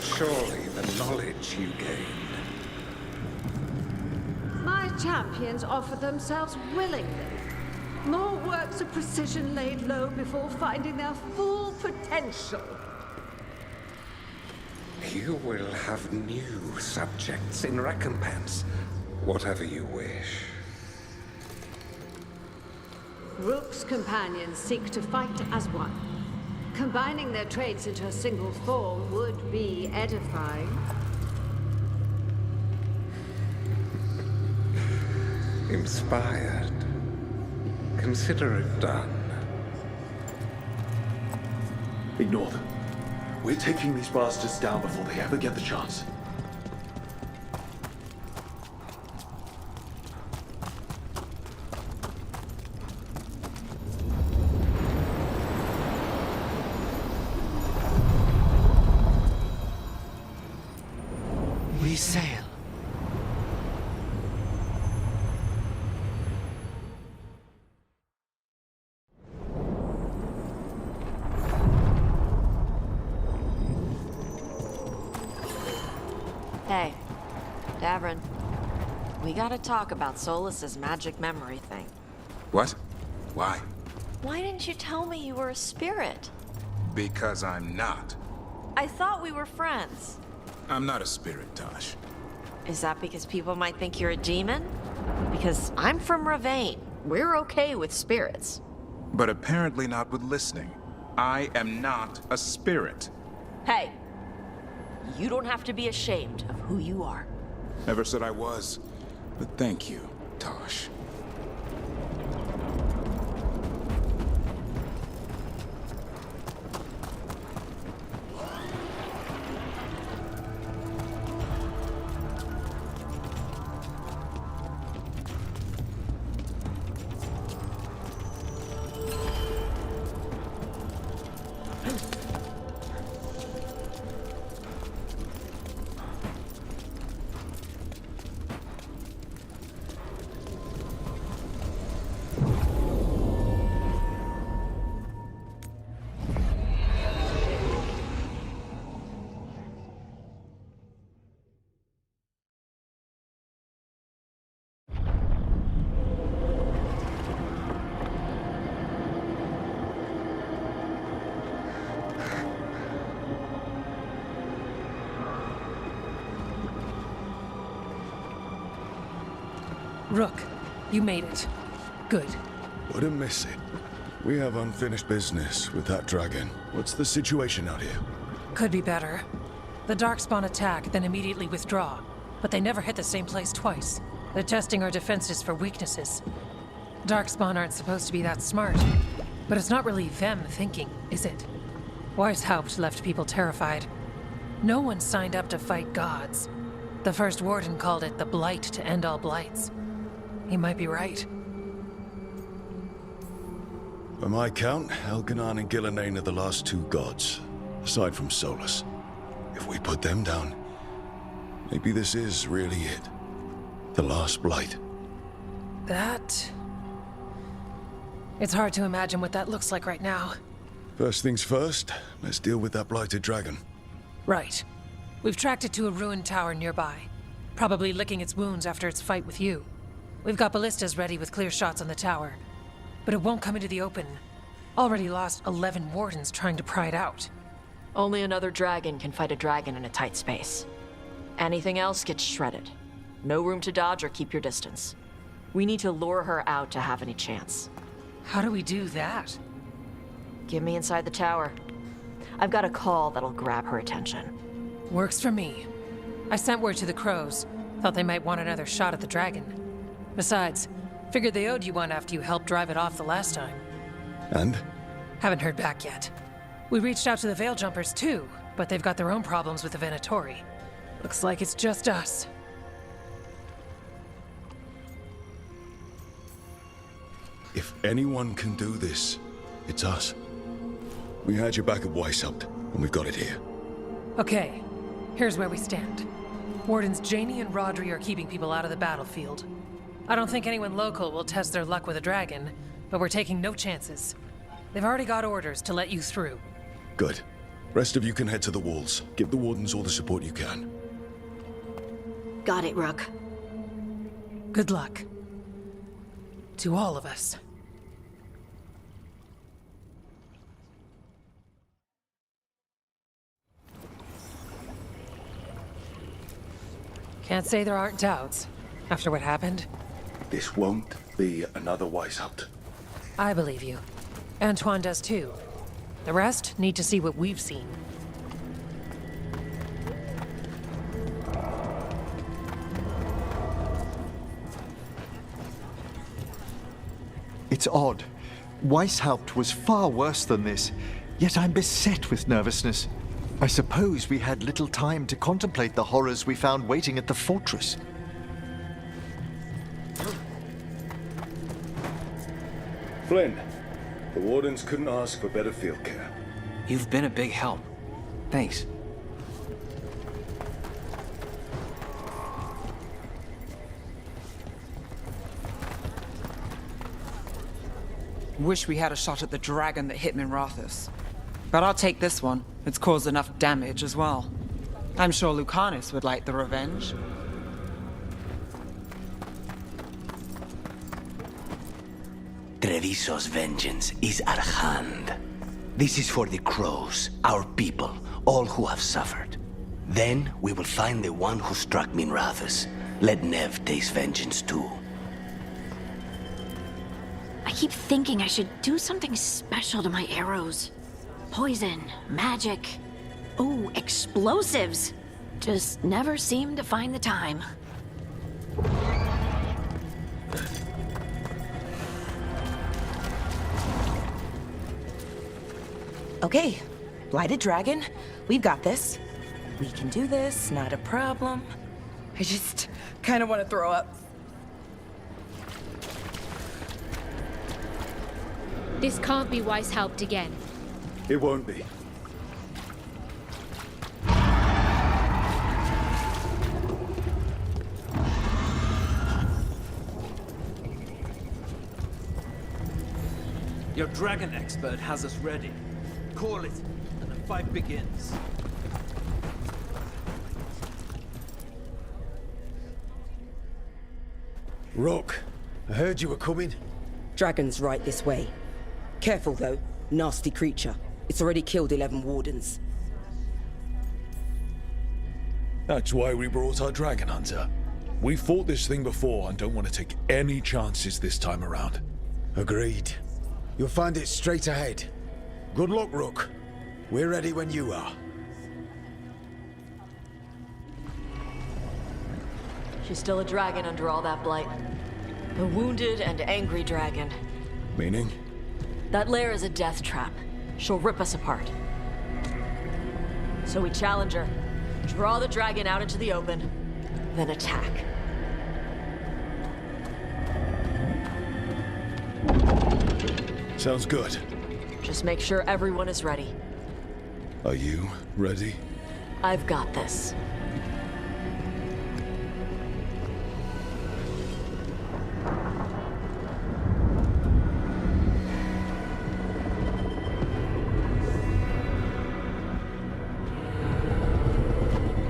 but surely the knowledge you gain. My champions offer themselves willingly. More works of precision laid low before finding their full potential. You will have new subjects in recompense, whatever you wish. Rook's companions seek to fight as one. Combining their traits into a single form would be edifying. Inspired. Consider it done. Ignore them. We're taking these bastards down before they ever get the chance. We sail. Hey, Davrin. We gotta talk about Solas's magic memory thing. What? Why? Why didn't you tell me you were a spirit? Because I'm not. I thought we were friends. I'm not a spirit, Tosh. Is that because people might think you're a demon? Because I'm from Ravane. We're okay with spirits. But apparently not with listening. I am not a spirit. Hey, you don't have to be ashamed of who you are. Never said I was. But thank you, Tosh. Rook, you made it. Good. Wouldn't miss it. We have unfinished business with that dragon. What's the situation out here? Could be better. The Darkspawn attack, then immediately withdraw. But they never hit the same place twice. They're testing our defenses for weaknesses. Darkspawn aren't supposed to be that smart. But it's not really them thinking, is it? Weishaupt left people terrified. No one signed up to fight gods. The first warden called it the blight to end all blights. He might be right. By my count, Elganon and Gillenane are the last two gods, aside from Solas. If we put them down, maybe this is really it. The last blight. That... It's hard to imagine what that looks like right now. First things first, let's deal with that blighted dragon. Right. We've tracked it to a ruined tower nearby. Probably licking its wounds after its fight with you. We've got ballistas ready with clear shots on the tower. But it won't come into the open. Already lost 11 wardens trying to pry it out. Only another dragon can fight a dragon in a tight space. Anything else gets shredded. No room to dodge or keep your distance. We need to lure her out to have any chance. How do we do that? Get me inside the tower. I've got a call that'll grab her attention. Works for me. I sent word to the crows. Thought they might want another shot at the dragon. Besides, figured they owed you one after you helped drive it off the last time. And? Haven't heard back yet. We reached out to the Veil Jumpers too, but they've got their own problems with the Venatori. Looks like it's just us. If anyone can do this, it's us. We had your back at Weishaupt, and we've got it here. Okay, here's where we stand. Wardens Janey and Rodri are keeping people out of the battlefield. I don't think anyone local will test their luck with a dragon, but we're taking no chances. They've already got orders to let you through. Good. Rest of you can head to the walls. Give the wardens all the support you can. Got it, Rook. Good luck. To all of us. Can't say there aren't doubts, after what happened. This won't be another Weishaupt. I believe you. Antoine does too. The rest need to see what we've seen. It's odd. Weishaupt was far worse than this, yet I'm beset with nervousness. I suppose we had little time to contemplate the horrors we found waiting at the fortress. Flynn, the wardens couldn't ask for better field care. You've been a big help. Thanks. Wish we had a shot at the dragon that hit Minrathous. But I'll take this one. It's caused enough damage as well. I'm sure Lucanus would like the revenge. Treviso's vengeance is at hand. This is for the crows, our people, all who have suffered. Then we will find the one who struck Minrathous. Let Nev taste vengeance too. I keep thinking I should do something special to my arrows. Poison, magic, ooh, explosives. Just never seem to find the time. Okay, Blighted Dragon, we've got this. We can do this, not a problem. I just kind of want to throw up. This can't be Weishaupt again. It won't be. Your dragon expert has us ready. Call it, and the fight begins. Rook, I heard you were coming. Dragon's right this way. Careful though, nasty creature. It's already killed 11 wardens. That's why we brought our dragon hunter. We fought this thing before and don't want to take any chances this time around. Agreed. You'll find it straight ahead. Good luck, Rook. We're ready when you are. She's still a dragon under all that blight. A wounded and angry dragon. Meaning? That lair is a death trap. She'll rip us apart. So we challenge her, draw the dragon out into the open, then attack. Sounds good. Just make sure everyone is ready. Are you ready? I've got this.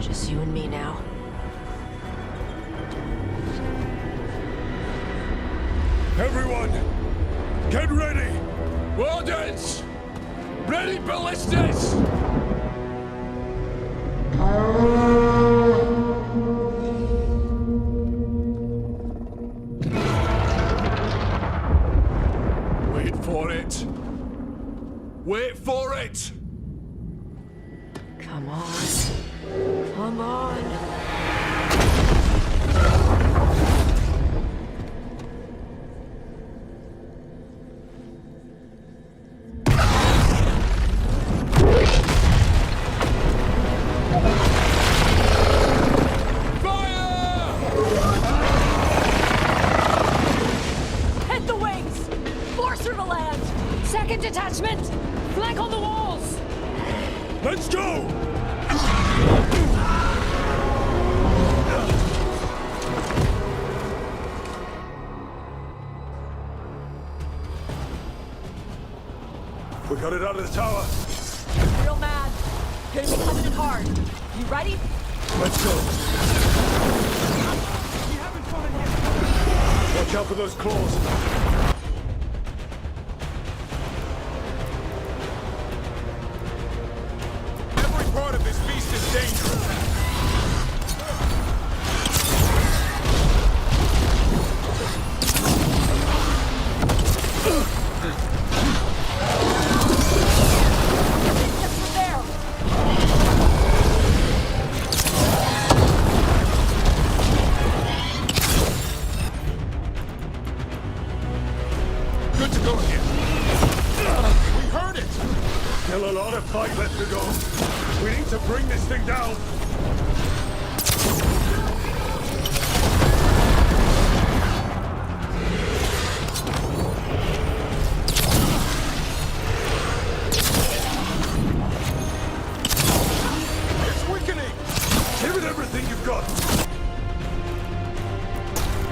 Just you and me now. Everyone, get ready! Wardens! Ready ballistas! Wait for it! Wait for it! Come on. Come on. Hit the wings! Force her to land! Second detachment! Flank on the walls! Let's go! We got it out of the tower. Real mad. Gonna be coming in hard. You ready? Let's go. Watch out for those claws. Every part of this beast is dangerous. Good to go again. We heard it! Still a lot of fight left to go. We need to bring this thing down. It's weakening! Give it everything you've got.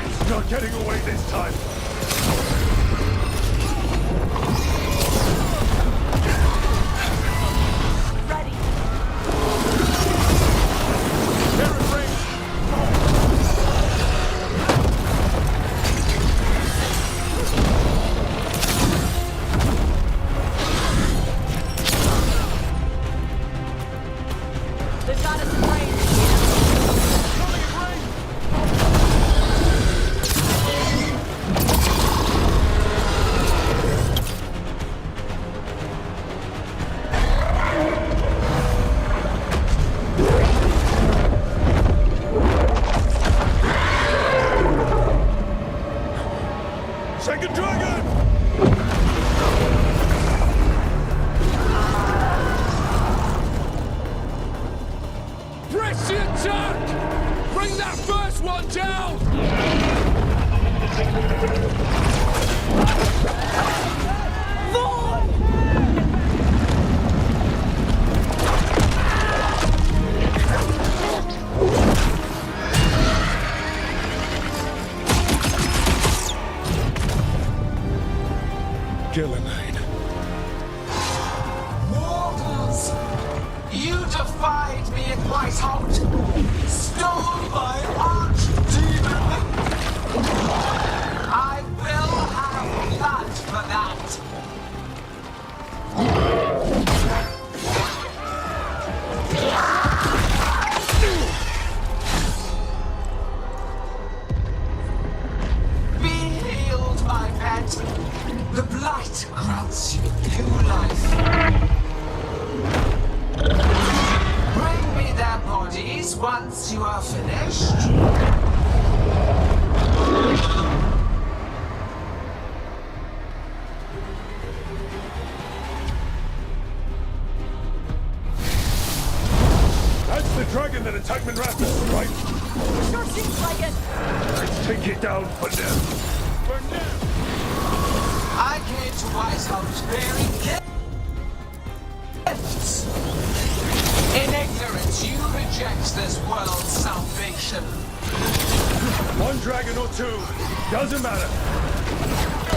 It's not getting away this time. They've got us in range. Second dragon! Press the attack! Bring that first one down! Gillenade. Mortals! You defied me at Whitehall! Stole my archdemon! I will have blood for that! Be healed, my pet! The blight grants you new life. Bring me their bodies once you are finished. That's the dragon that attacked Minrathous, right? Sure seems like it. Let's take it down for now. For now. I came to Whitehouse bearing gifts. In ignorance, you reject this world's salvation. One dragon or two, doesn't matter.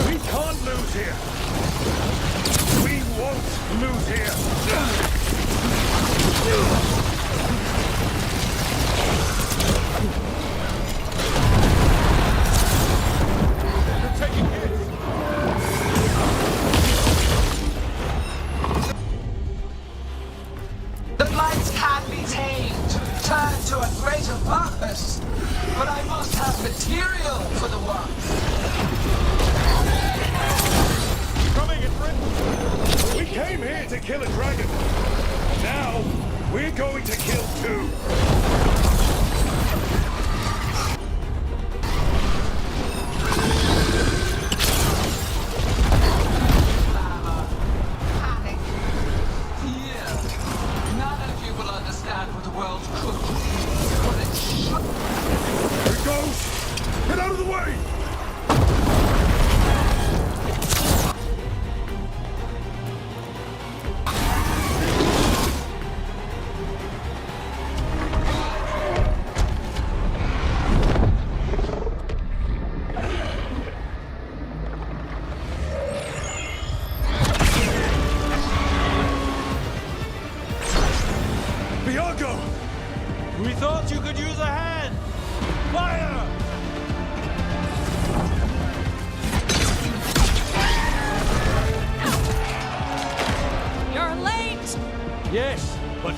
We can't lose here. We won't lose here. You're taking hits. The blight can be tamed, turned to a greater purpose, but I must have material for the work. Coming in, friend. We came here to kill a dragon. Now, we're going to kill two.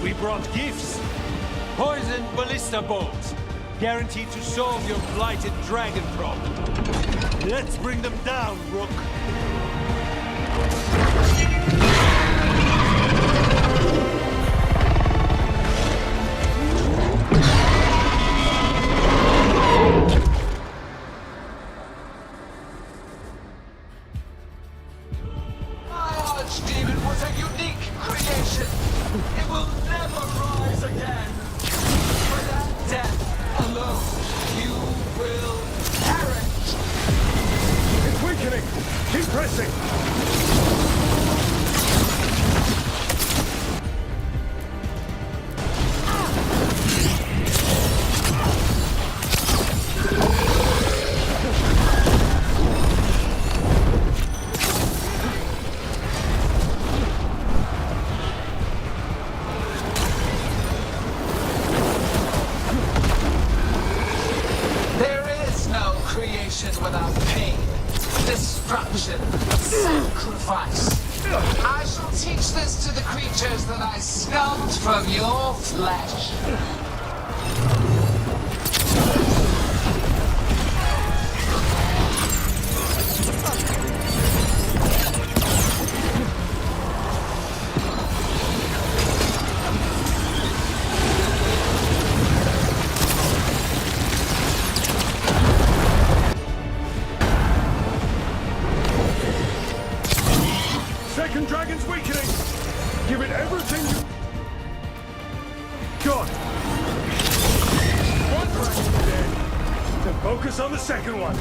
We brought gifts. Poison ballista bolts. Guaranteed to solve your blighted dragon problem. Let's bring them down, Rook. Archdemon was a unique creation. It will never rise again. Without death alone, you will perish. It's weakening! Keep pressing! Without pain, destruction, sacrifice. I shall teach this to the creatures that I sculpt from your flesh. Second dragon's weakening! Give it everything you... Got! One dragon's dead. Then focus on the second one.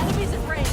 Enemies at range.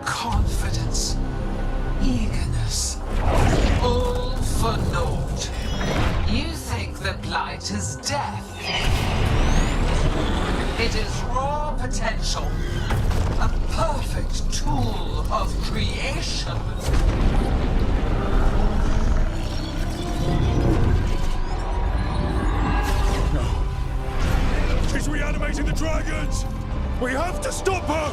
Confidence, eagerness, all for naught. You think the blight is death. It is raw potential, a perfect tool of creation. She's reanimating the dragons! We have to stop her!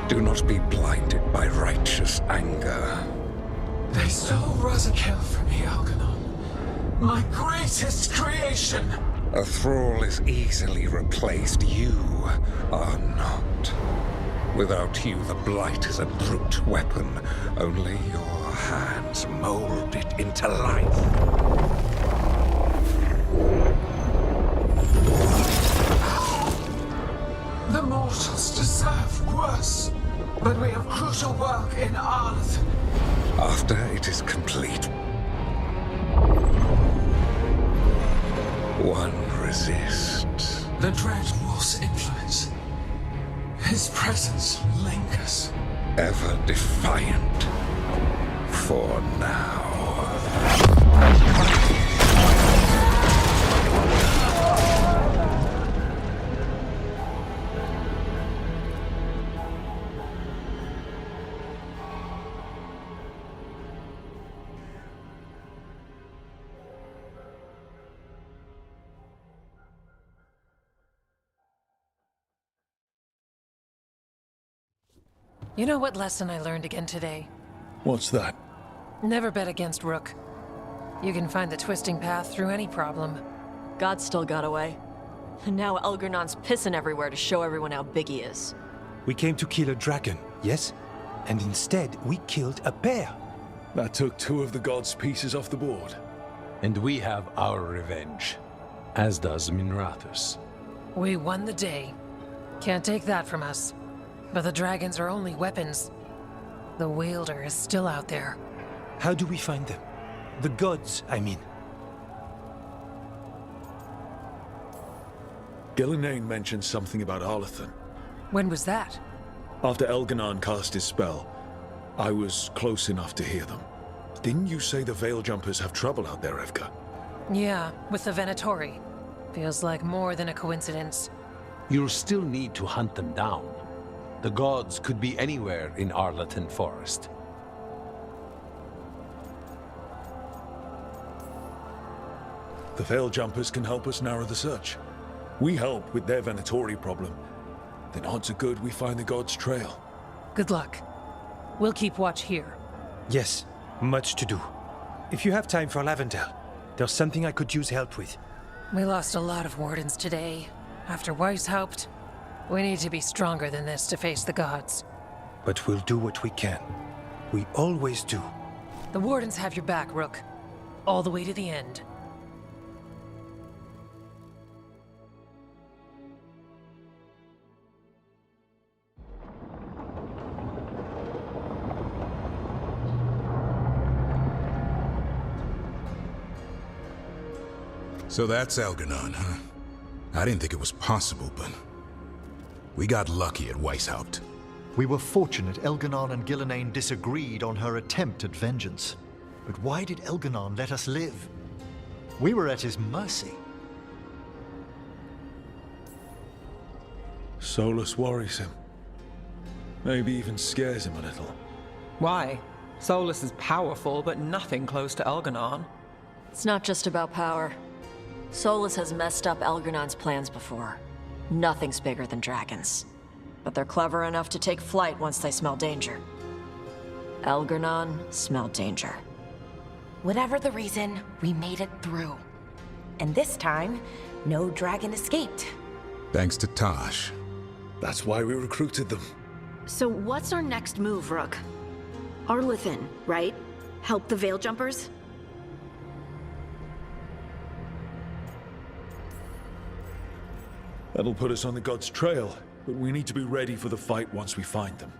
Do not be blinded by righteous anger. They stole Razakel from me, Algernon. My greatest creation! A thrall is easily replaced. You are not. Without you, the blight is a brute weapon. Only your hands mold it into life. The mortals deserve worse, but we have crucial work in Arleth. After it is complete, one resists. The Dread Wolf's influence. His presence lingers. Ever defiant. For now. You know what lesson I learned again today? What's that? Never bet against Rook. You can find the twisting path through any problem. God still got away. And now Elgernon's pissing everywhere to show everyone how big he is. We came to kill a dragon, yes? And instead, we killed a bear. That took 2 of the gods' pieces off the board. And we have our revenge, as does Minrathous. We won the day. Can't take that from us. But the dragons are only weapons. The wielder is still out there. How do we find them? The gods, I mean. Gillenane mentioned something about Arlethan. When was that? After Elganon cast his spell, I was close enough to hear them. Didn't you say the Veil Jumpers have trouble out there, Evka? Yeah, with the Venatori. Feels like more than a coincidence. You'll still need to hunt them down. The gods could be anywhere in Arleton Forest. The Veil Jumpers can help us narrow the search. We help with their Venatori problem. Then odds are good we find the gods' trail. Good luck. We'll keep watch here. Yes, much to do. If you have time for Lavendel, there's something I could use help with. We lost a lot of wardens today. After Weishaupt, we need to be stronger than this to face the gods. But we'll do what we can. We always do. The wardens have your back, Rook. All the way to the end. So that's Elganon, huh? I didn't think it was possible, but we got lucky at Weishaupt. We were fortunate Elganon and Gillenane disagreed on her attempt at vengeance. But why did Elganon let us live? We were at his mercy. Solas worries him. Maybe even scares him a little. Why? Solas is powerful, but nothing close to Elganon. It's not just about power. Solas has messed up Elgernon's plans before. Nothing's bigger than dragons. But they're clever enough to take flight once they smell danger. Elgernon smelled danger. Whatever the reason, we made it through. And this time, no dragon escaped. Thanks to Tosh. That's why we recruited them. So what's our next move, Rook? Arlethan, right? Help the Veil Jumpers? That'll put us on the gods' trail, but we need to be ready for the fight once we find them.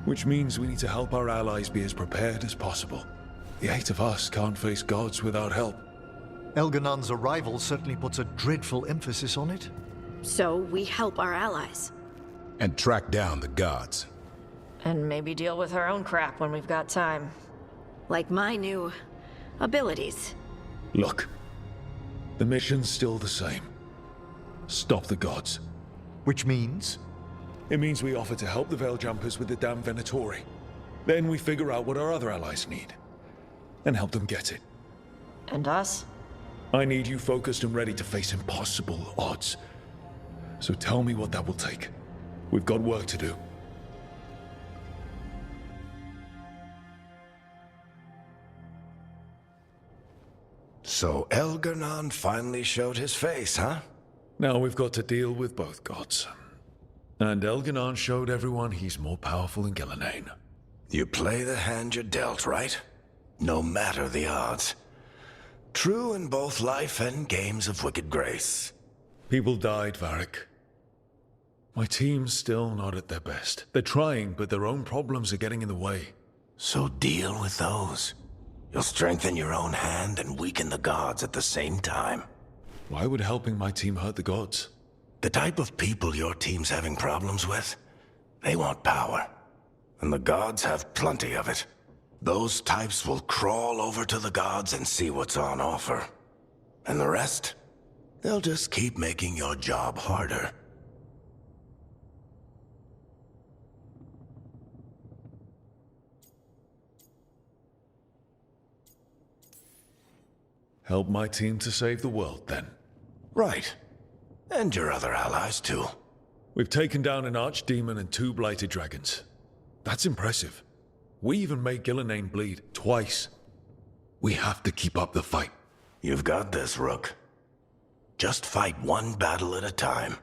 Which means we need to help our allies be as prepared as possible. The 8 of us can't face gods without help. Elganon's arrival certainly puts a dreadful emphasis on it. So we help our allies. And track down the gods. And maybe deal with our own crap when we've got time. Like my new abilities. Look, the mission's still the same. Stop the gods. Which means? It means we offer to help the Veil Jumpers with the damn Venatori. Then we figure out what our other allies need. And help them get it. And us? I need you focused and ready to face impossible odds. So tell me what that will take. We've got work to do. So Elgernon finally showed his face, huh? Now we've got to deal with both gods. And Elganon showed everyone he's more powerful than Gillenane. You play the hand you're dealt, right? No matter the odds. True in both life and games of wicked grace. People died, Varric. My team's still not at their best. They're trying, but their own problems are getting in the way. So deal with those. You'll strengthen your own hand and weaken the gods at the same time. Why would helping my team hurt the gods? The type of people your team's having problems with, they want power. And the gods have plenty of it. Those types will crawl over to the gods and see what's on offer. And the rest, they'll just keep making your job harder. Help my team to save the world, then. Right. And your other allies, too. We've taken down an archdemon and 2 blighted dragons. That's impressive. We even made Gillenane bleed twice. We have to keep up the fight. You've got this, Rook. Just fight one battle at a time.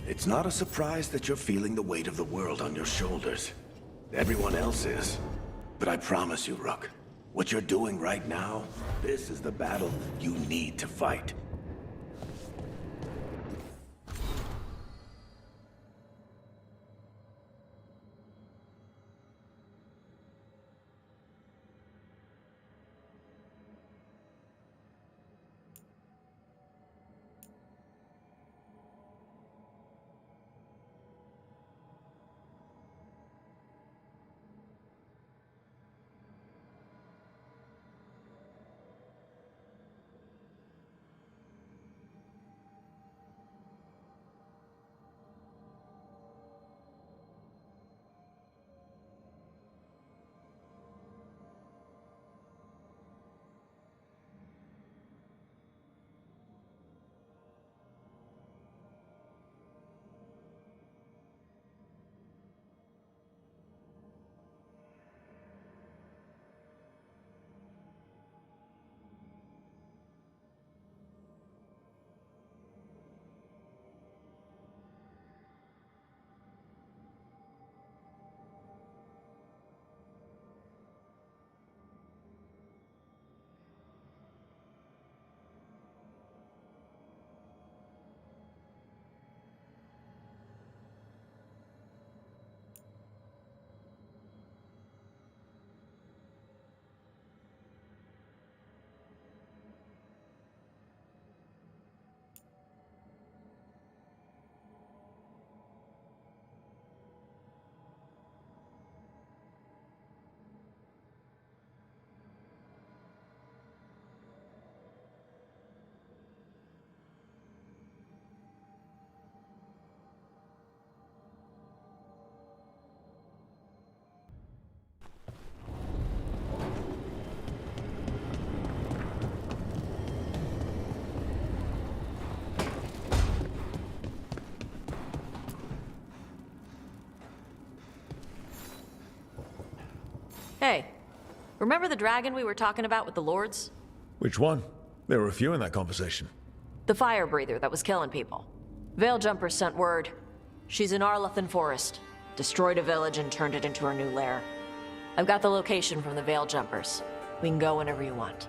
It's not a surprise that you're feeling the weight of the world on your shoulders. Everyone else is. But I promise you, Rook, what you're doing right now, this is the battle you need to fight. Hey, remember the dragon we were talking about with the lords? Which one? There were a few in that conversation. The fire breather that was killing people. Veil Jumpers sent word. She's in Arlethan Forest. Destroyed a village and turned it into her new lair. I've got the location from the Veil Jumpers. We can go whenever you want.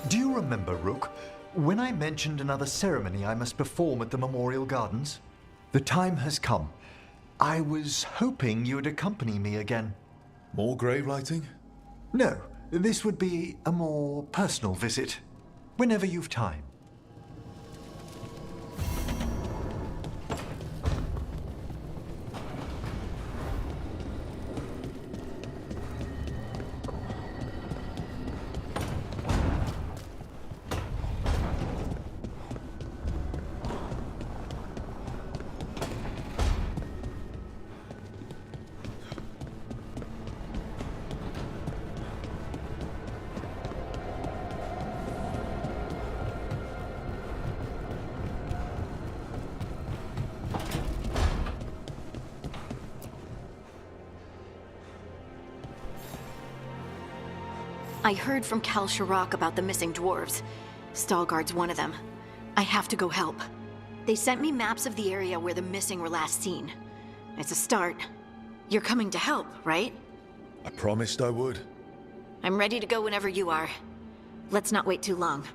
Do you remember, Rook, when I mentioned another ceremony I must perform at the Memorial Gardens? The time has come. I was hoping you'd accompany me again. More grave lighting? No, this would be a more personal visit. Whenever you've time. I heard from Cal Sharrock about the missing dwarves. Stalguard's one of them. I have to go help. They sent me maps of the area where the missing were last seen. It's a start. You're coming to help, right? I promised I would. I'm ready to go whenever you are. Let's not wait too long.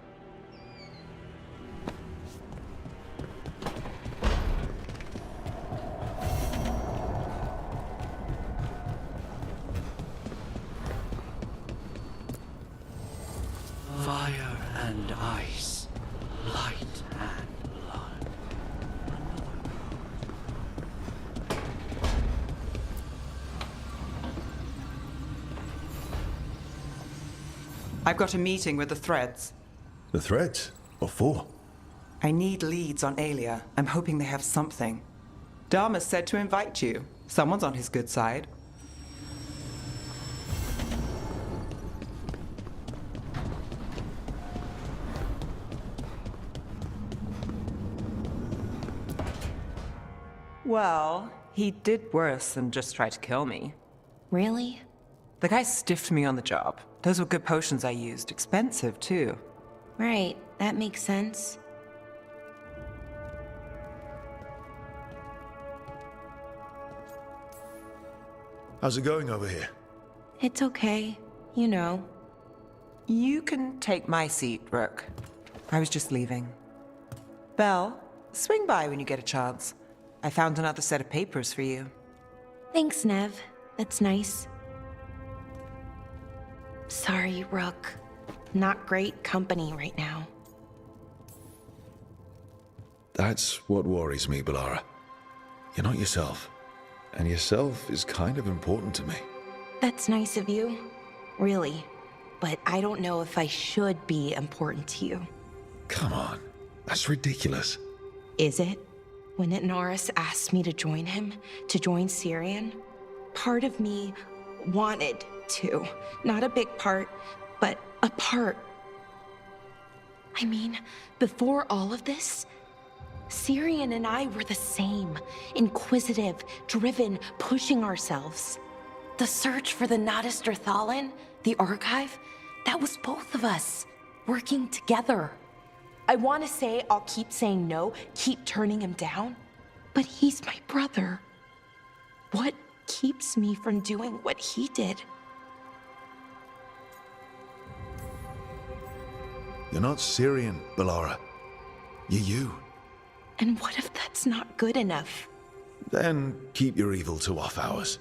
Fire and ice, light and blood. I've got a meeting with the Threads. The Threads? What for? I need leads on Aelia. I'm hoping they have something. Dharma said to invite you. Someone's on his good side. Well, he did worse than just try to kill me. Really? The guy stiffed me on the job. Those were good potions I used. Expensive, too. Right, that makes sense. How's it going over here? It's okay. You know. You can take my seat, Rook. I was just leaving. Belle, swing by when you get a chance. I found another set of papers for you. Thanks, Nev. That's nice. Sorry, Rook. Not great company right now. That's what worries me, Bellara. You're not yourself. And yourself is kind of important to me. That's nice of you. Really. But I don't know if I should be important to you. Come on. That's ridiculous. Is it? When Norris asked me to join him, to join Syrian, part of me wanted to. Not a big part, but a part. I mean, before all of this, Syrian and I were the same. Inquisitive, driven, pushing ourselves. The search for the Natus Thalin, the archive, that was both of us, working together. I want to say I'll keep saying no, keep turning him down, but he's my brother. What keeps me from doing what he did? You're not Syrian, Bellara. You're you. And what if that's not good enough? Then keep your evil to off hours.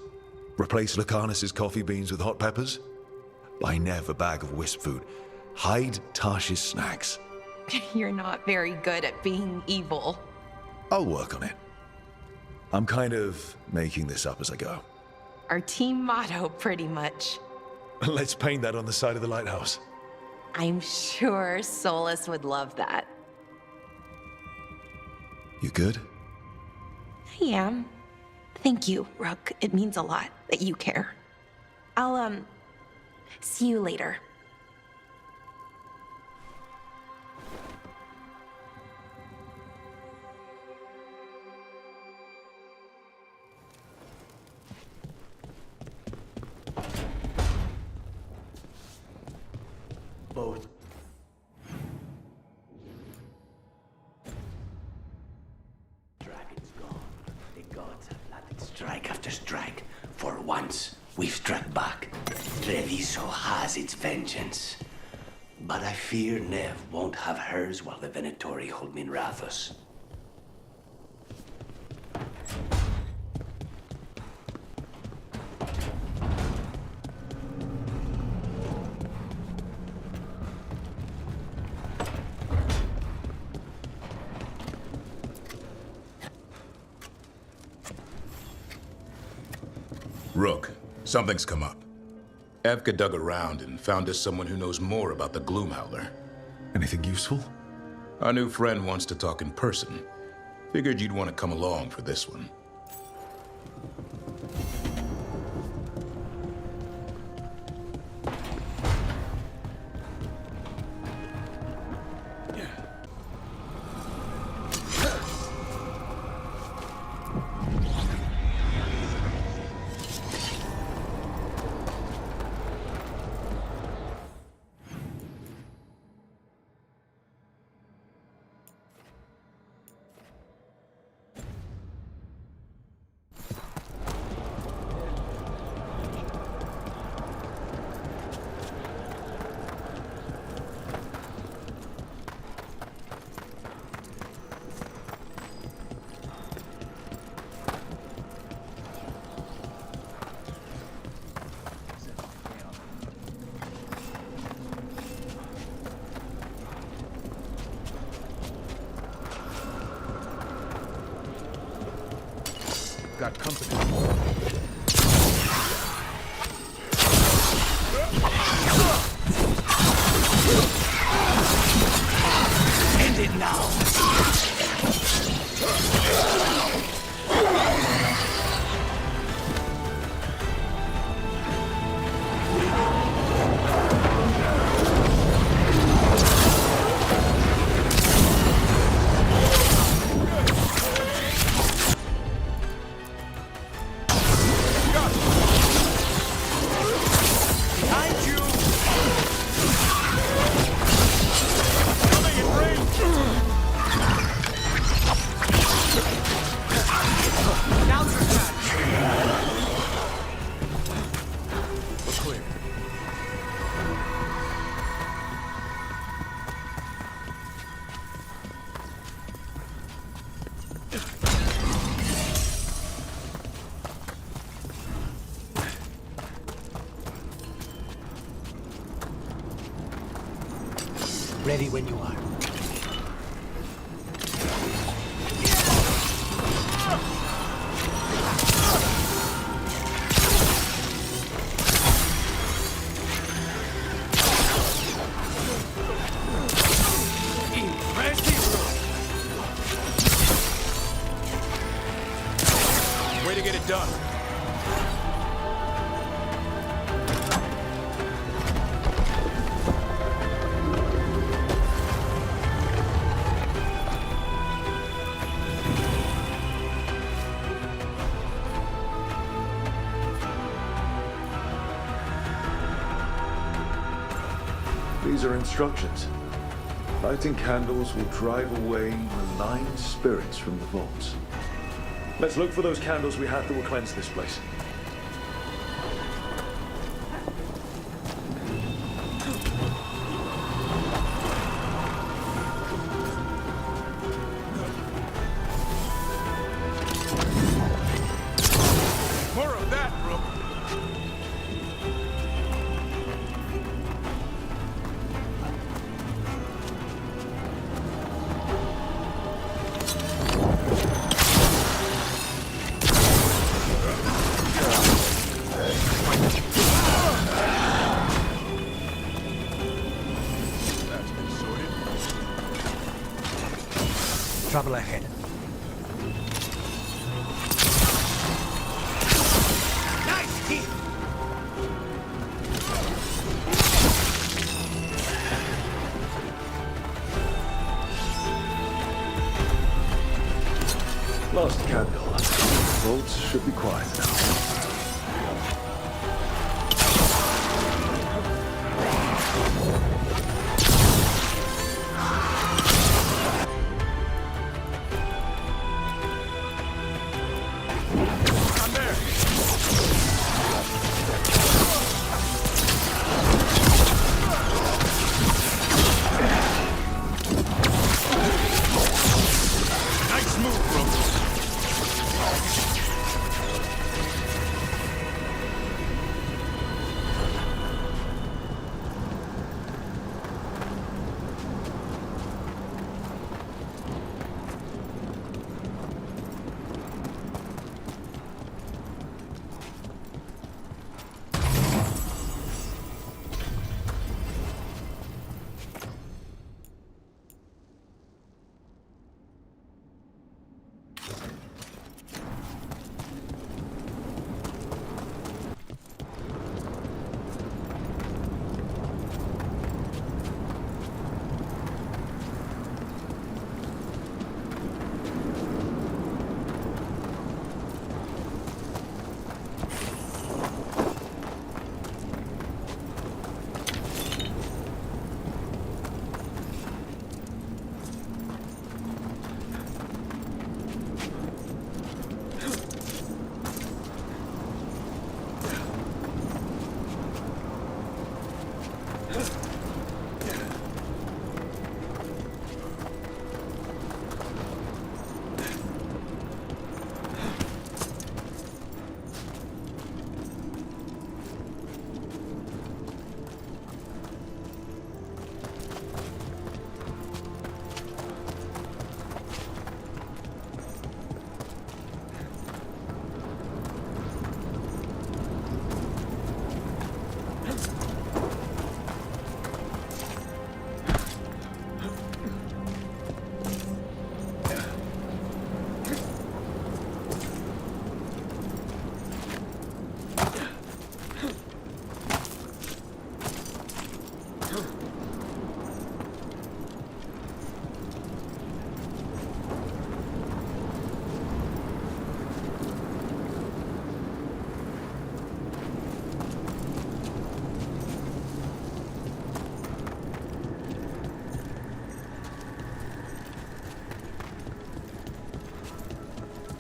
Replace Lucanus's coffee beans with hot peppers. Buy Nev a bag of wisp food. Hide Tarsh's snacks. You're not very good at being evil. I'll work on it. I'm kind of making this up as I go. Our team motto, pretty much. Let's paint that on the side of the lighthouse. I'm sure Solas would love that. You good? I am. Thank you, Rook. It means a lot that you care. I'll, see you later. Both. Dragon's gone. The gods have landed strike after strike. For once, we've struck back. Treviso has its vengeance. But I fear Nev won't have hers while the Venatori hold Minrathos. Rook, something's come up. Evka dug around and found us someone who knows more about the Gloomhowler. Anything useful? Our new friend wants to talk in person. Figured you'd want to come along for this one. got company. End it now! Ready when you are. Way to get it done. These are instructions. Lighting candles will drive away malign spirits from the vaults. Let's look for those candles we have that will cleanse this place. More of that, Rook. Trouble ahead. Nice hit! Last candle. Vaults should be quiet now.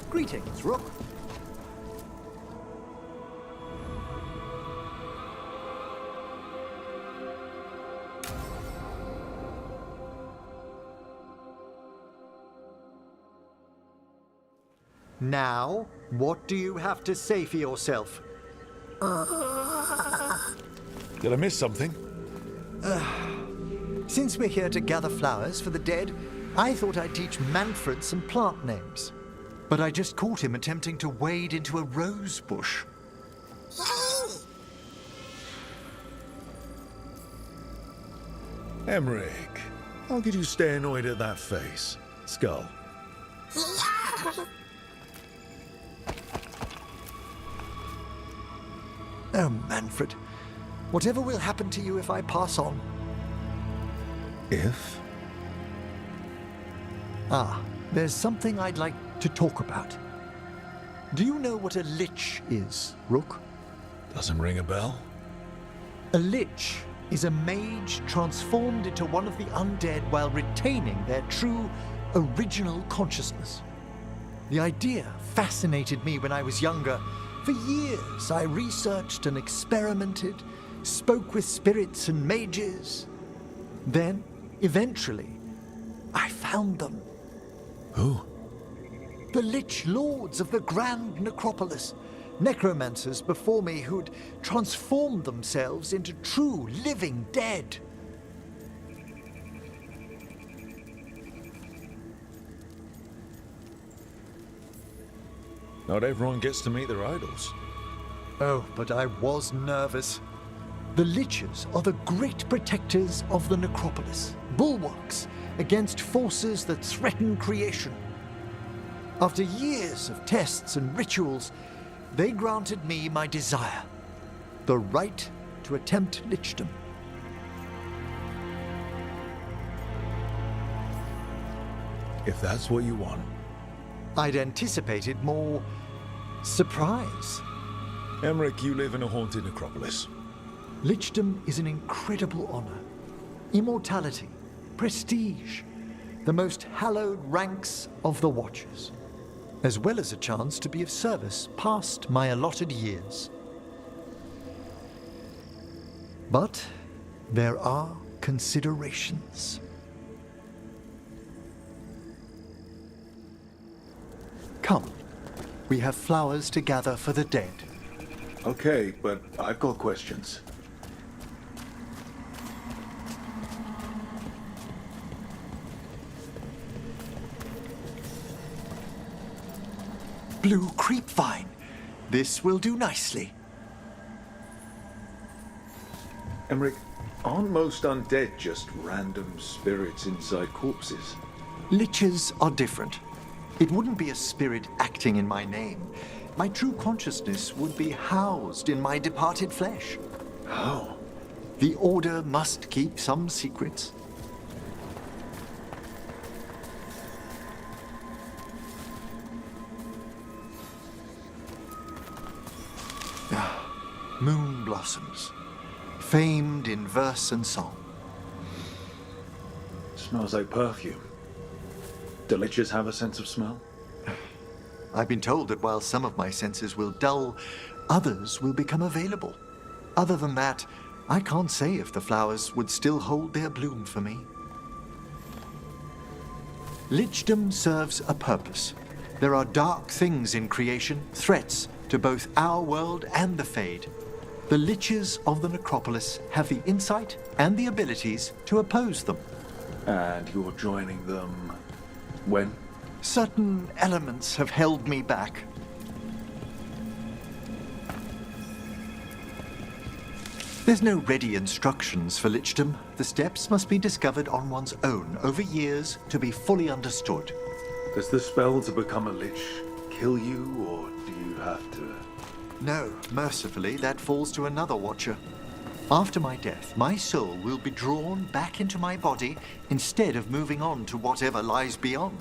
Greetings, Rook. Now, what do you have to say for yourself? Did I miss something? Since we're here to gather flowers for the dead, I thought I'd teach Manfred some plant names. But I just caught him attempting to wade into a rose bush. Emmerich, how could you stay annoyed at that face? Skull. Oh, Manfred. Whatever will happen to you if I pass on? If? There's something I'd like to talk about. Do you know what a lich is, Rook? Doesn't ring a bell. A lich is a mage transformed into one of the undead while retaining their true, original consciousness. The idea fascinated me when I was younger. For years, I researched and experimented, spoke with spirits and mages. Then, eventually, I found them. Who? The Lich Lords of the Grand Necropolis. Necromancers before me who'd transformed themselves into true living dead. Not everyone gets to meet their idols. Oh, but I was nervous. The Liches are the great protectors of the Necropolis, bulwarks against forces that threaten creation. After years of tests and rituals, they granted me my desire, the right to attempt lichdom. If that's what you want. I'd anticipated more surprise. Emmerich, you live in a haunted necropolis. Lichdom is an incredible honor. Immortality, prestige, the most hallowed ranks of the Watchers, as well as a chance to be of service past my allotted years. But there are considerations. Come, we have flowers to gather for the dead. Okay, but I've got questions. Blue creepvine. This will do nicely. Emmerich, aren't most undead just random spirits inside corpses? Liches are different. It wouldn't be a spirit acting in my name. My true consciousness would be housed in my departed flesh. How? The Order must keep some secrets. Moon blossoms, famed in verse and song. Smells like perfume. Do liches have a sense of smell? I've been told that while some of my senses will dull, others will become available. Other than that, I can't say if the flowers would still hold their bloom for me. Lichdom serves a purpose. There are dark things in creation, threats to both our world and the Fade. The Liches of the Necropolis have the insight and the abilities to oppose them. And you're joining them when? Certain elements have held me back. There's no ready instructions for lichdom. The steps must be discovered on one's own over years to be fully understood. Does the spell to become a lich kill you, or do you have to? No, mercifully, that falls to another watcher. After my death, my soul will be drawn back into my body instead of moving on to whatever lies beyond.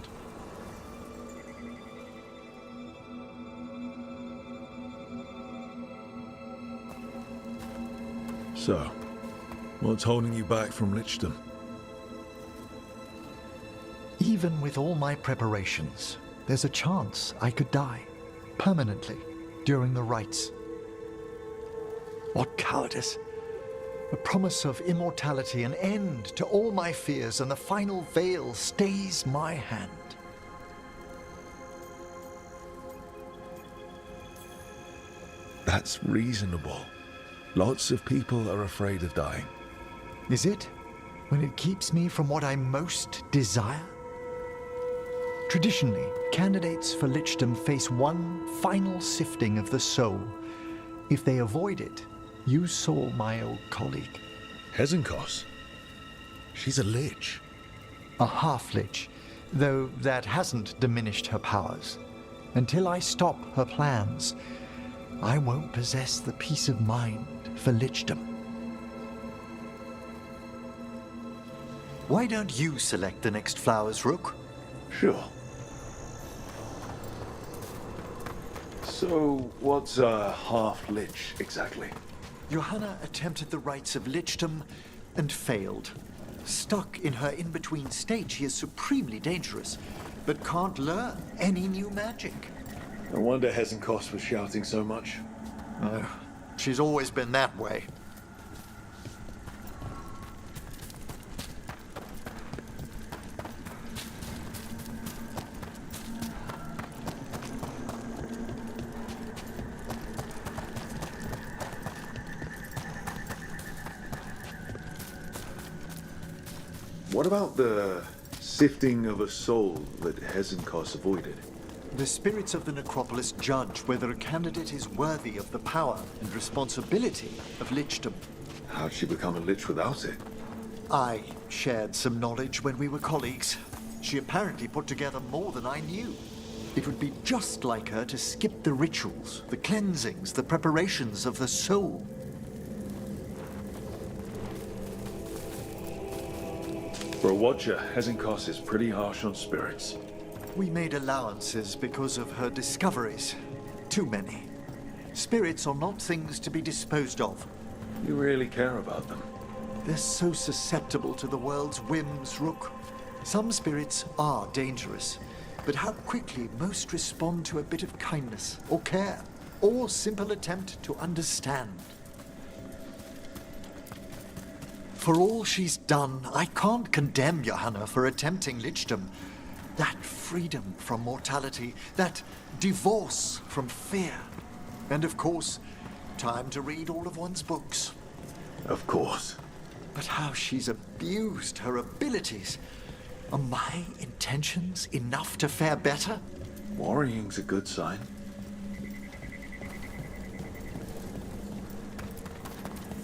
So, what's holding you back from Lichdom? Even with all my preparations, there's a chance I could die, permanently, during the rites. What cowardice! The promise of immortality, an end to all my fears, and the final veil stays my hand. That's reasonable. Lots of people are afraid of dying. Is it? When it keeps me from what I most desire? Traditionally, candidates for Lichdom face one final sifting of the soul. If they avoid it, you saw my old colleague. Hezenkos? She's a lich. A half-lich, though that hasn't diminished her powers. Until I stop her plans, I won't possess the peace of mind for Lichdom. Why don't you select the next flowers, Rook? Sure. So, what's a half-lich exactly? Johanna attempted the rites of Lichdom and failed. Stuck in her in-between state, she is supremely dangerous, but can't learn any new magic. No wonder Hezenkos was shouting so much. No, she's always been that way. What about the sifting of a soul that Hezenkos avoided? The spirits of the necropolis judge whether a candidate is worthy of the power and responsibility of Lichdom. How'd she become a lich without it? I shared some knowledge when we were colleagues. She apparently put together more than I knew. It would be just like her to skip the rituals, the cleansings, the preparations of the soul. For a Watcher, Hezenkos is pretty harsh on spirits. We made allowances because of her discoveries. Too many. Spirits are not things to be disposed of. You really care about them? They're so susceptible to the world's whims, Rook. Some spirits are dangerous, but how quickly most respond to a bit of kindness, or care, or simple attempt to understand. For all she's done, I can't condemn Johanna for attempting Lichdom. That freedom from mortality, that divorce from fear. And of course, time to read all of one's books. Of course. But how she's abused her abilities. Are my intentions enough to fare better? Worrying's a good sign.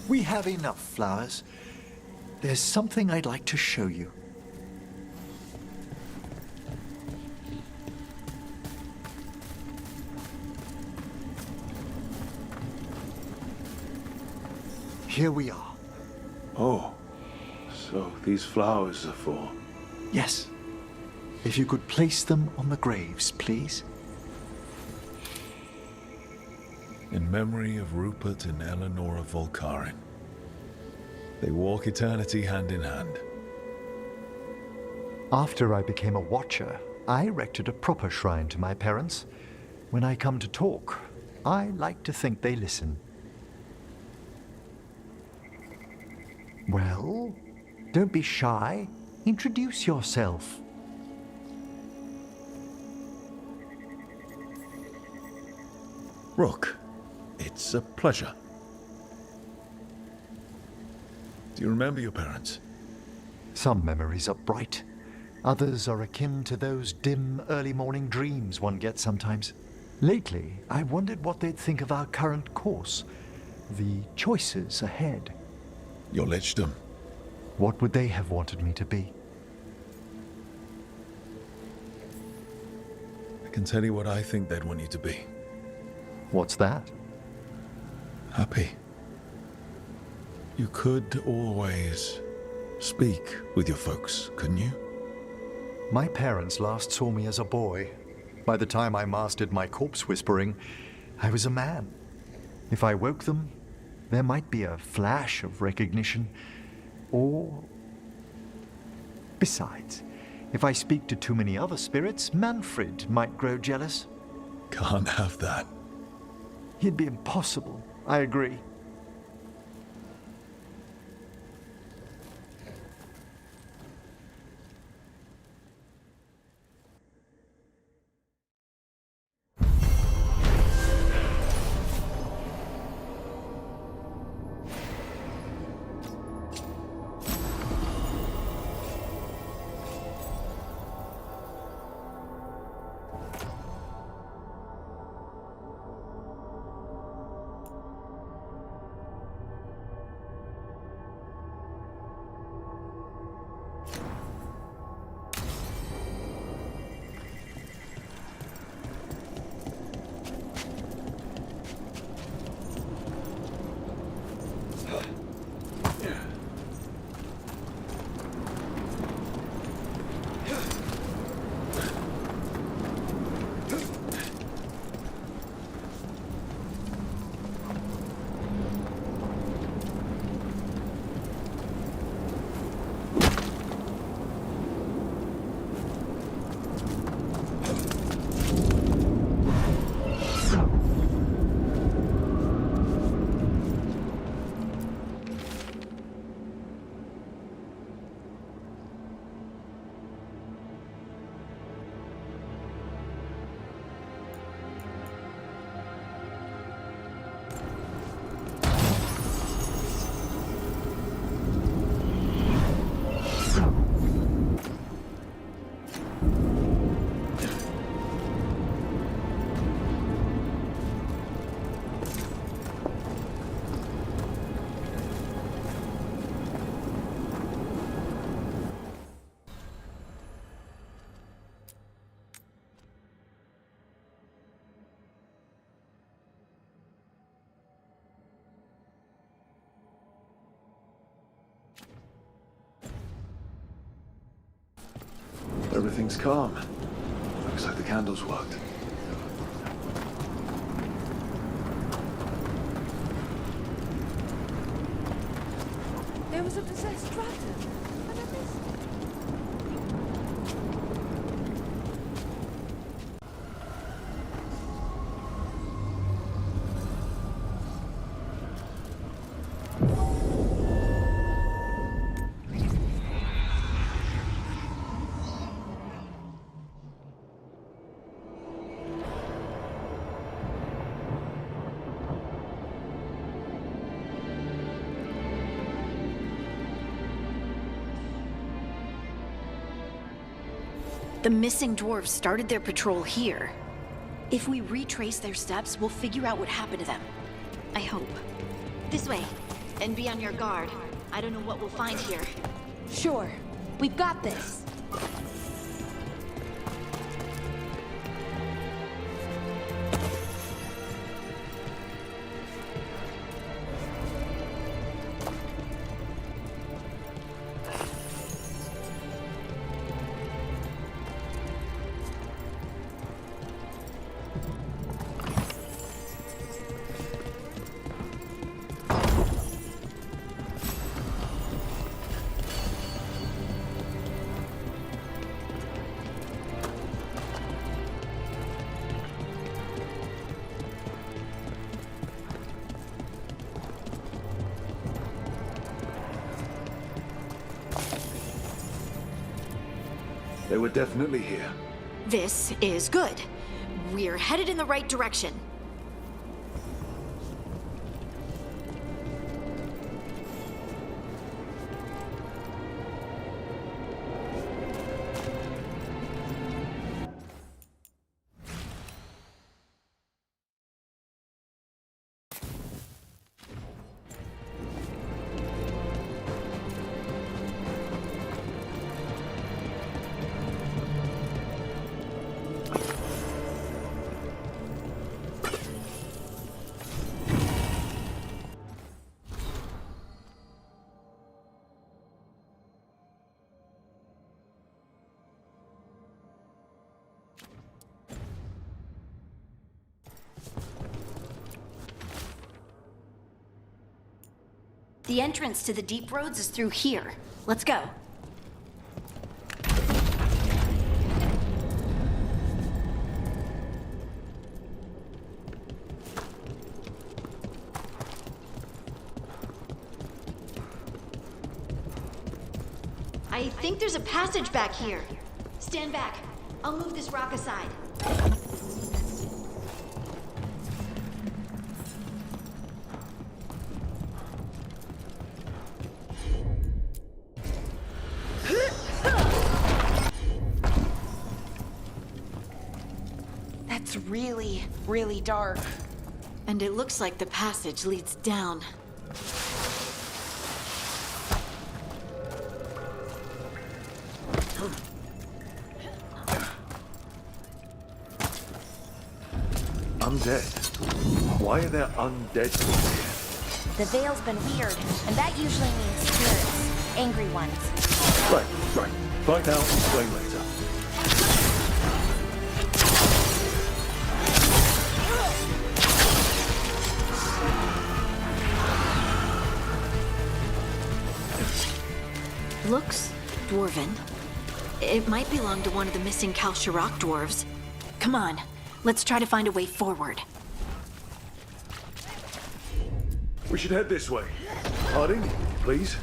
We have enough flowers. There's something I'd like to show you. Here we are. Oh, so these flowers are for... Yes. If you could place them on the graves, please. In memory of Rupert and Eleanor of Volcarin. They walk eternity hand in hand. After I became a Watcher, I erected a proper shrine to my parents. When I come to talk, I like to think they listen. Well, don't be shy. Introduce yourself. Rook, it's a pleasure. Do you remember your parents? Some memories are bright. Others are akin to those dim, early morning dreams one gets sometimes. Lately, I wondered what they'd think of our current course, the choices ahead. Your Lichdom. What would they have wanted me to be? I can tell you what I think they'd want you to be. What's that? Happy. You could always speak with your folks, couldn't you? My parents last saw me as a boy. By the time I mastered my corpse whispering, I was a man. If I woke them, there might be a flash of recognition, or... Besides, if I speak to too many other spirits, Manfred might grow jealous. Can't have that. It'd be impossible, I agree. Everything's calm. Looks like the candles worked. There was a possessed dragon. And I missed it. The missing dwarves started their patrol here. If we retrace their steps, we'll figure out what happened to them. I hope. This way. And be on your guard. I don't know what we'll find here. Sure. We've got this. They were definitely here. This is good. We're headed in the right direction. The entrance to the deep roads is through here. Let's go. I think there's a passage back here. Stand back. I'll move this rock aside. That's really, really dark. And it looks like the passage leads down. Undead? Why are there undead things here? The Veil's been weird, and that usually means spirits. Angry ones. Right. Find out and explain later. Looks dwarven. It might belong to one of the missing Kalsharok dwarves. Come on, let's try to find a way forward. We should head this way. Harding, please.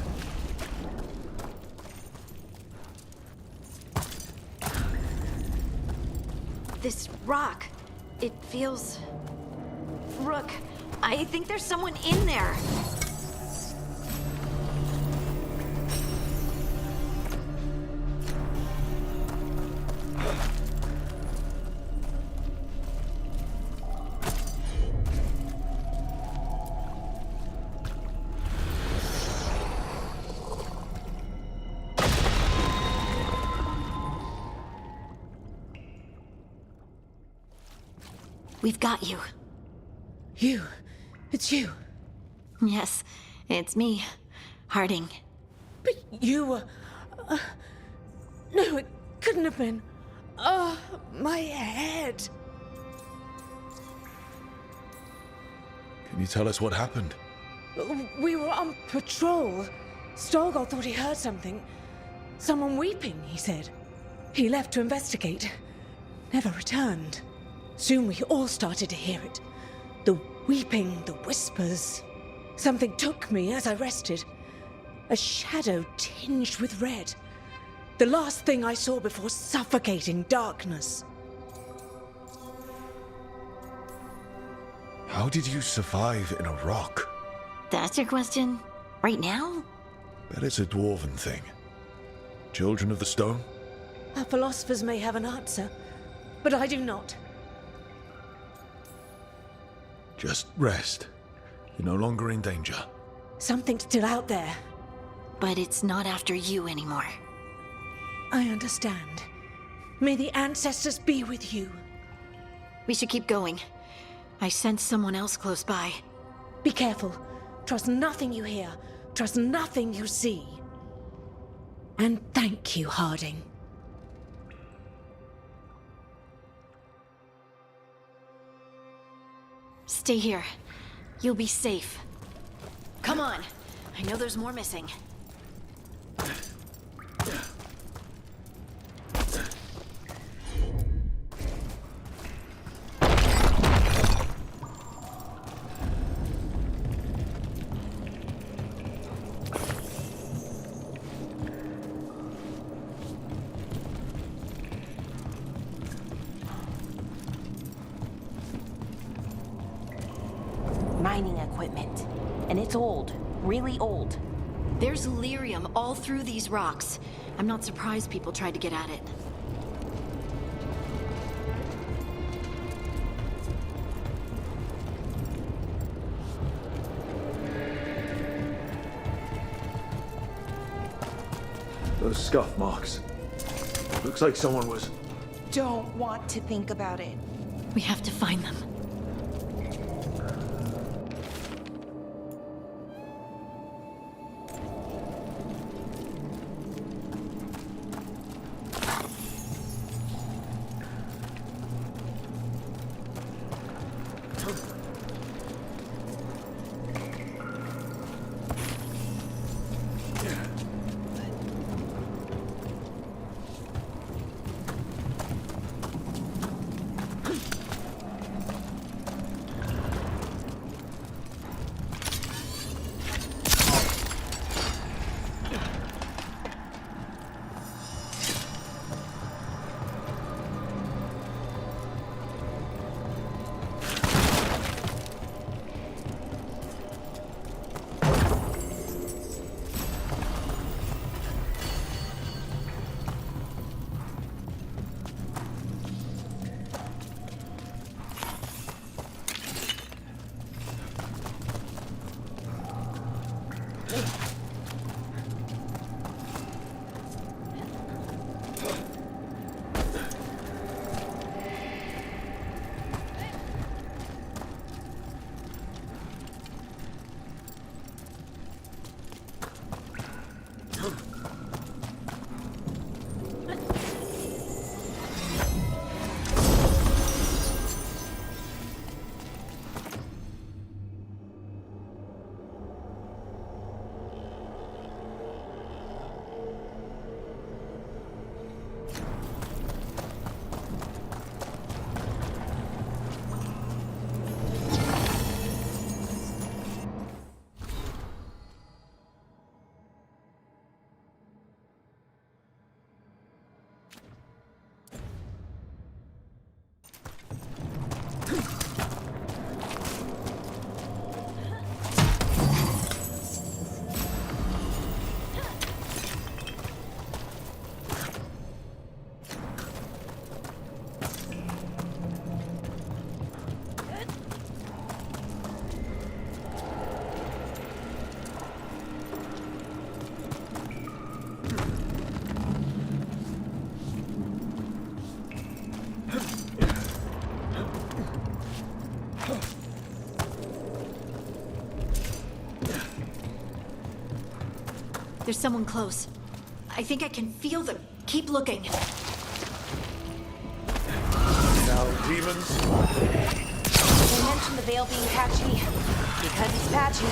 This rock, it feels... Rook, I think there's someone in there. We've got you. You? It's you? Yes, it's me, Harding. But you were... no, it couldn't have been. Oh, my head. Can you tell us what happened? We were on patrol. Stolgol thought he heard something. Someone weeping, he said. He left to investigate. Never returned. Soon we all started to hear it. The weeping, the whispers. Something took me as I rested. A shadow tinged with red. The last thing I saw before suffocating darkness. How did you survive in a rock? That's your question? Right now? Bet it's a dwarven thing. Children of the stone? Our philosophers may have an answer, but I do not. Just rest. You're no longer in danger. Something's still out there. But it's not after you anymore. I understand. May the ancestors be with you. We should keep going. I sense someone else close by. Be careful. Trust nothing you hear. Trust nothing you see. And thank you, Harding. Stay here. You'll be safe. Come on. I know there's more missing. Mining equipment. And it's old. Really old. There's lyrium all through these rocks. I'm not surprised people tried to get at it. Those scuff marks. Looks like someone was... Don't want to think about it. We have to find them. There's someone close. I think I can feel them. Keep looking. Now, demons. They mentioned the veil being patchy. Because it's patchy.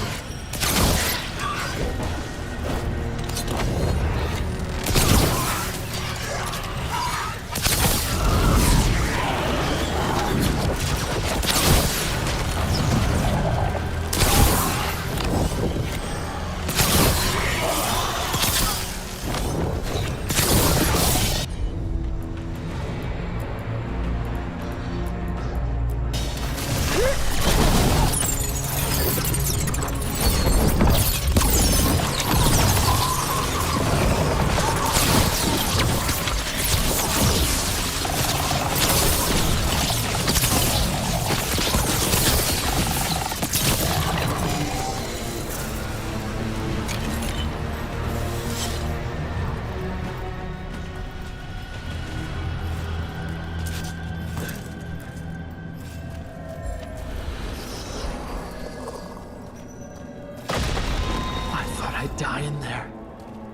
Die in there.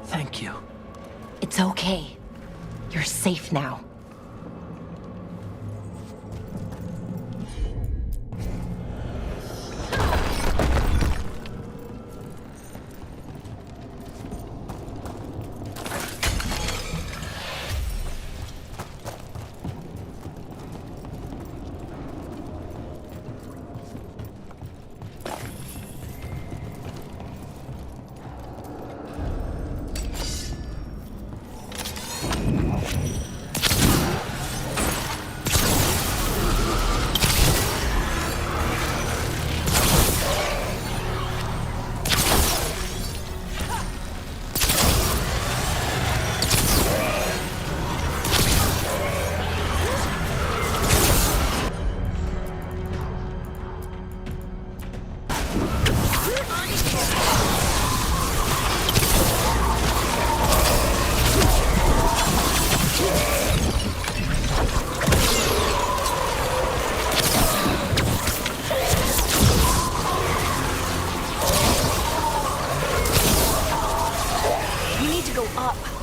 Thank you. It's okay. You're safe now.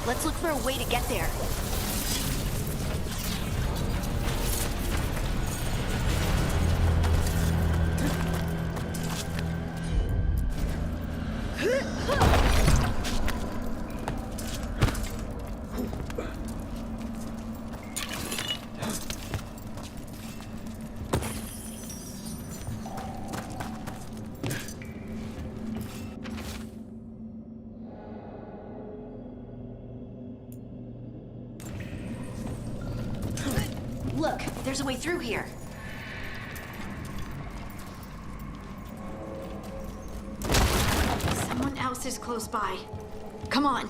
Let's look for a way to get there. Look, there's a way through here. Someone else is close by. Come on.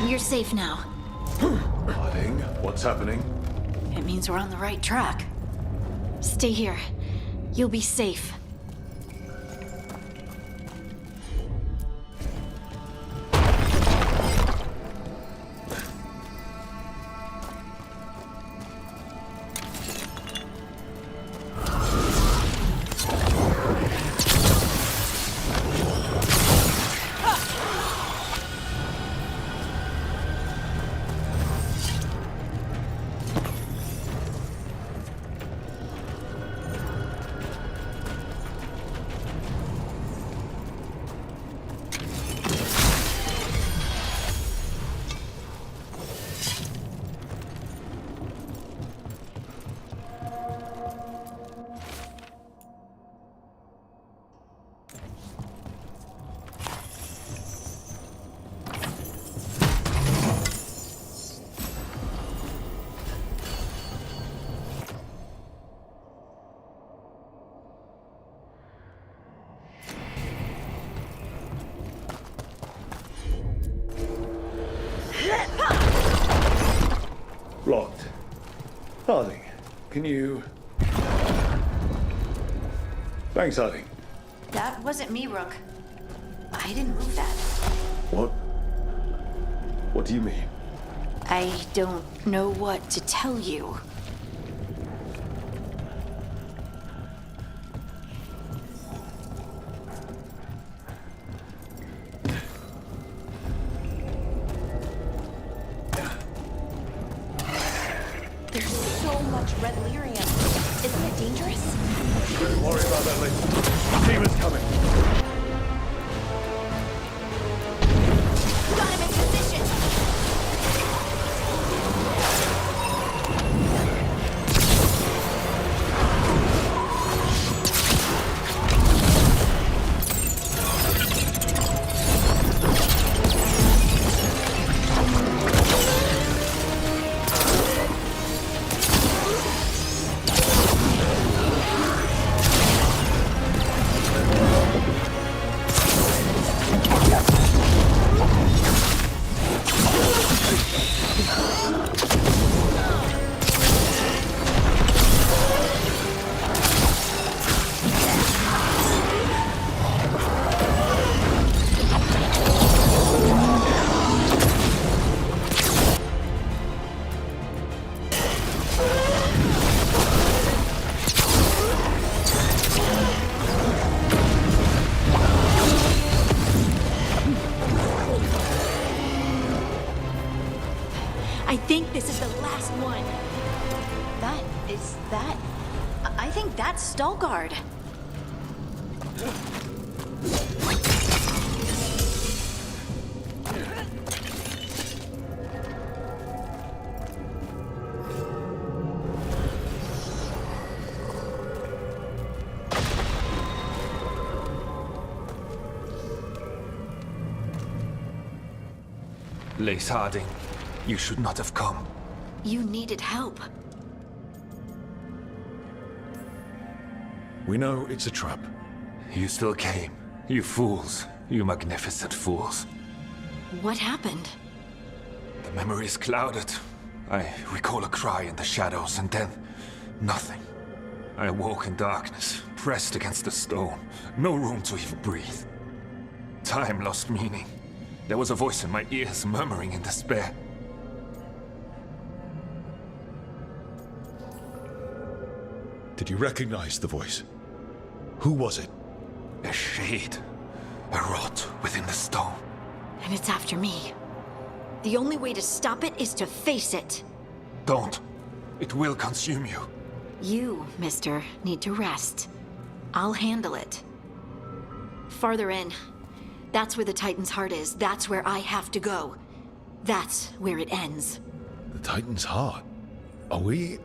You're safe now. Harding, what's happening? It means we're on the right track. Stay here. You'll be safe. Locked. Harding, can you... Thanks, Harding. That wasn't me, Rook. I didn't move that. What? What do you mean? I don't know what to tell you. There's so much red lyrium. Isn't it dangerous? Don't worry about that later. Demon's coming. Got him in position! I think this is the last one. I think that's Veilguard. Lace Harding, you should not have come. You needed help. We know it's a trap. You still came. You fools. You magnificent fools. What happened? The memory is clouded. I recall a cry in the shadows, and then... nothing. I awoke in darkness, pressed against the stone. No room to even breathe. Time lost meaning. There was a voice in my ears, murmuring in despair. Did you recognize the voice? Who was it? A shade. A rot within the stone. And it's after me. The only way to stop it is to face it. Don't. It will consume you. You, mister, need to rest. I'll handle it. Farther in. That's where the Titan's heart is. That's where I have to go. That's where it ends. The Titan's heart? Are we...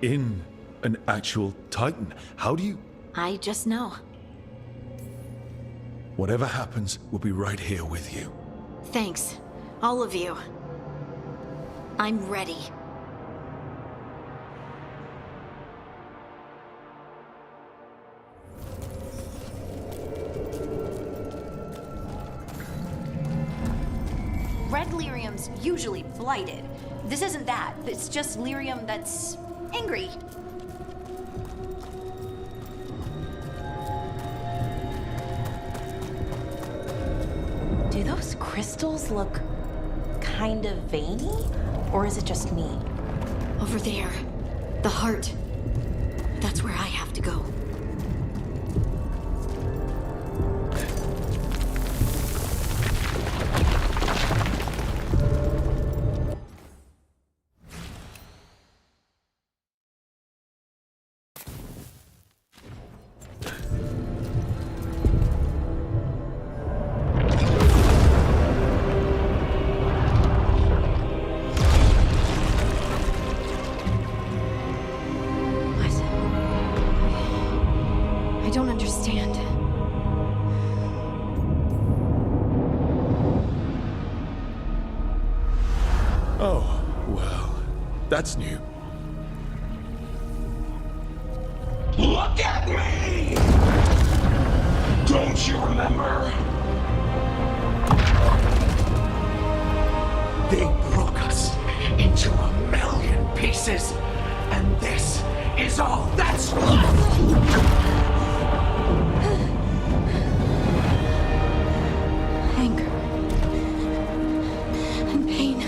in an actual Titan? How do you... I just know. Whatever happens, we'll be right here with you. Thanks. All of you. I'm ready. Red lyrium's usually blighted. This isn't that. It's just lyrium that's angry. Do those crystals look kind of veiny? Or is it just me? Over there. The heart. That's where I have to go. I don't understand. Oh, well, that's new. Look at me! Don't you remember? They broke us into pieces. And this is all that's left! Anger and pain.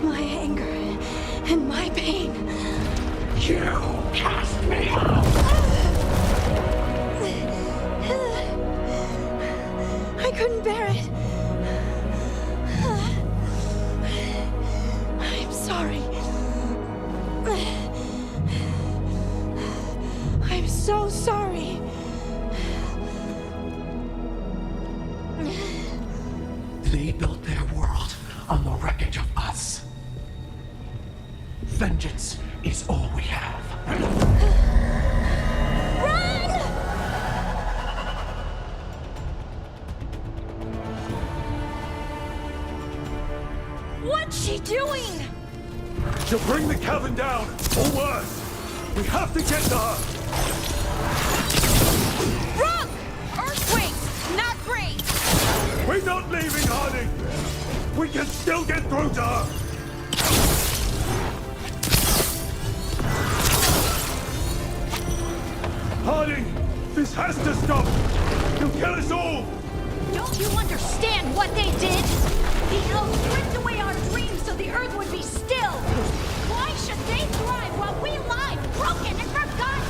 My anger and my pain. You cast me out! I couldn't bear it. I'm sorry. I'm so sorry. They built their world on the wreckage of us. Vengeance is all we have. What's she doing? She'll bring the cavern down, or worse. We have to get to her. Rook! Earthquakes! Not great! We're not leaving, Harding. We can still get through to her. Harding, this has to stop. You'll kill us all. Don't you understand what they did? The elves ripped away our dreams so the earth would be still. Why should they thrive while we lie, broken and forgotten?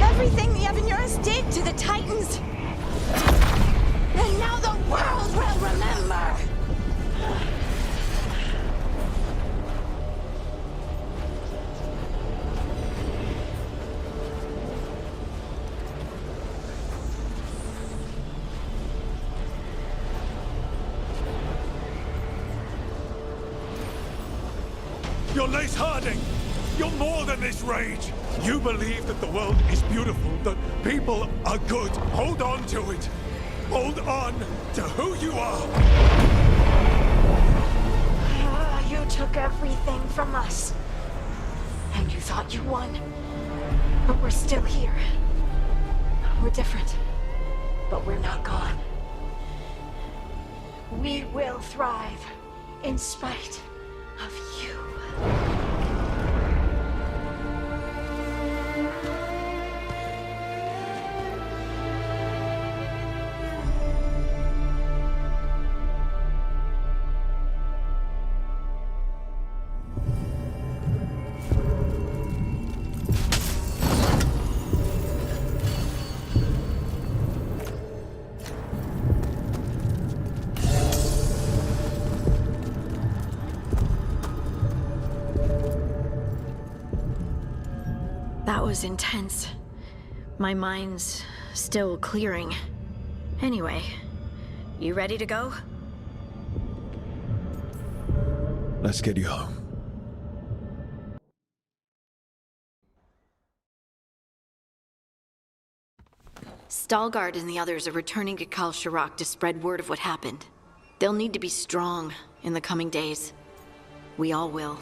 Everything the Aventurers did to the Titans. And now the world will remember. You're Lace Harding! You're more than this rage! You believe that the world is beautiful, that people are good. Hold on to it. Hold on to who you are. You took everything from us. And you thought you won. But we're still here. We're different. But we're not gone. We will thrive in spite of you. That was intense. My mind's still clearing. Anyway, you ready to go? Let's get you home. Stalgard and the others are returning to Kal Shirak to spread word of what happened. They'll need to be strong in the coming days. We all will.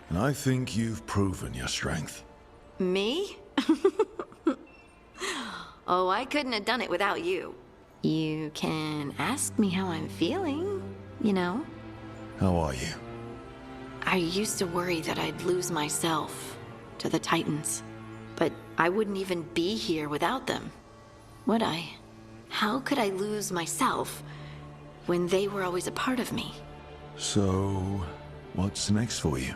And I think you've proven your strength. Me? Oh, I couldn't have done it without you. You can ask me how I'm feeling, you know? How are you? I used to worry that I'd lose myself to the Titans. But I wouldn't even be here without them, would I? How could I lose myself when they were always a part of me? So, what's next for you?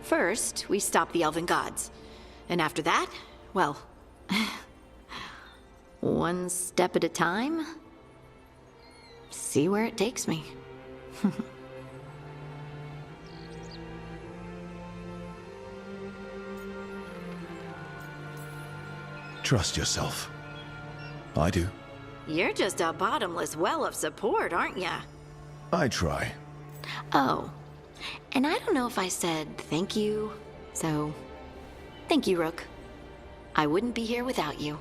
First, we stop the Elven Gods. And after that, well, one step at a time. See where it takes me. Trust yourself. I do. You're just a bottomless well of support, aren't ya? I try. Oh, and I don't know if I said thank you, so thank you, Rook. I wouldn't be here without you.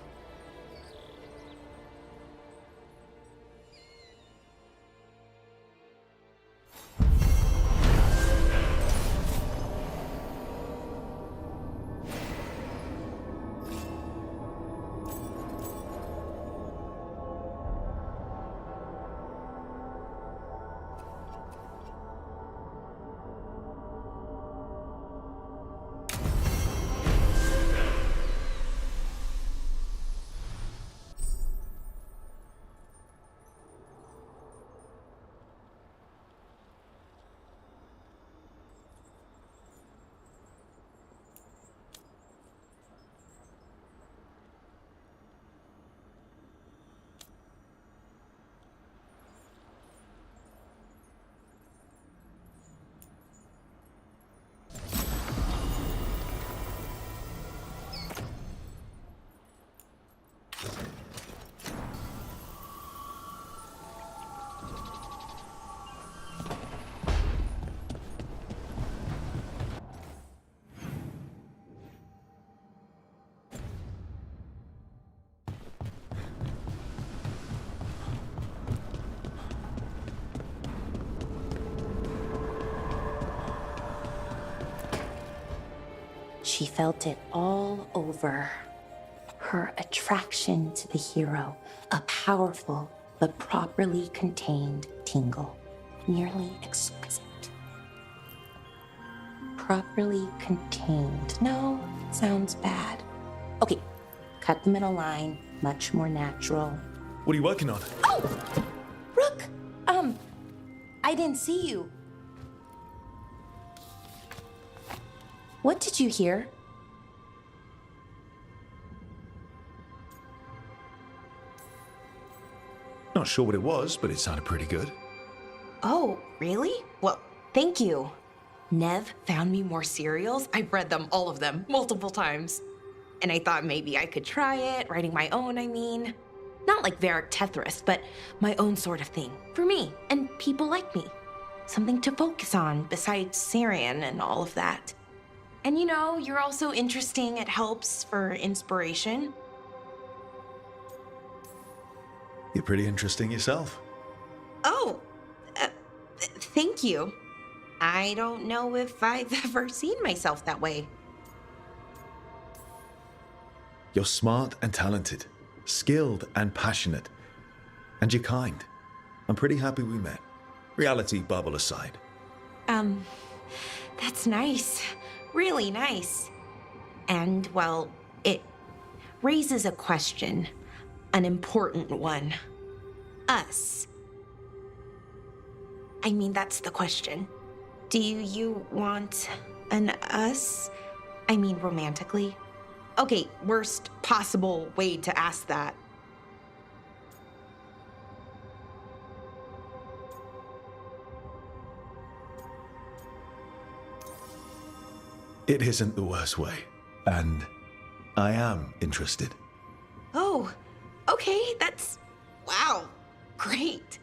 She felt it all over. Her attraction to the hero, a powerful but properly contained tingle, nearly exquisite. Properly contained. No, sounds bad. Okay, cut the middle line, much more natural. What are you working on? Oh! Rook! I didn't see you. What did you hear? Not sure what it was, but it sounded pretty good. Oh, really? Well, thank you. Nev found me more serials. I've read them, all of them, multiple times. And I thought maybe I could try it, writing my own, I mean. Not like Varric Tethris, but my own sort of thing. For me, and people like me. Something to focus on besides Syrian and all of that. And you know, you're also interesting. It helps for inspiration. You're pretty interesting yourself. Oh, thank you. I don't know if I've ever seen myself that way. You're smart and talented, skilled and passionate, and you're kind. I'm pretty happy we met. Reality bubble aside. That's nice. Really nice. And, well, it raises a question. An important one. Us. I mean, that's the question. Do you want an us? I mean, romantically? Okay, worst possible way to ask that. It isn't the worst way, and I am interested. Oh, okay, that's... wow, great.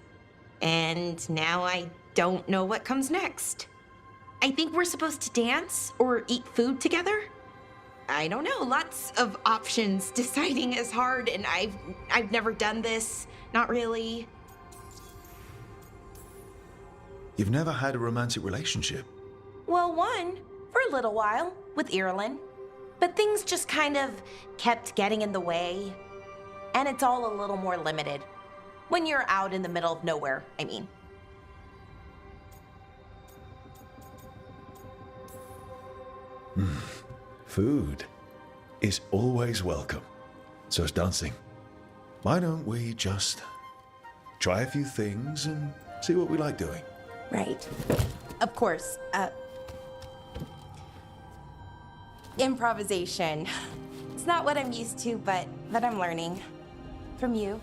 And now I don't know what comes next. I think we're supposed to dance or eat food together? I don't know, lots of options. Deciding is hard, and I've never done this, not really. You've never had a romantic relationship? Well, one, for a little while, with Irulan. But things just kind of kept getting in the way. And it's all a little more limited. When you're out in the middle of nowhere, I mean. Food is always welcome. So is dancing. Why don't we just try a few things and see what we like doing? Right. Of course. Improvisation. It's not what I'm used to, but I'm learning. From you.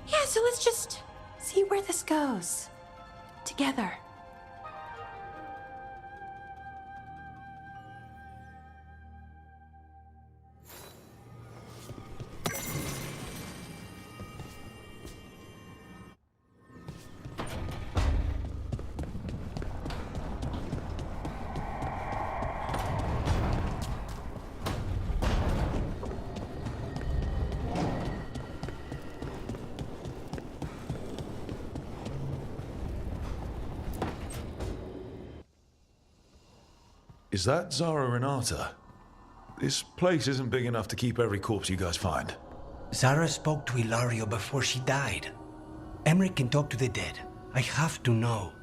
Yeah, so let's just see where this goes. Together. Is that Zara Renata? This place isn't big enough to keep every corpse you guys find. Zara spoke to Ilario before she died. Emmerich can talk to the dead. I have to know.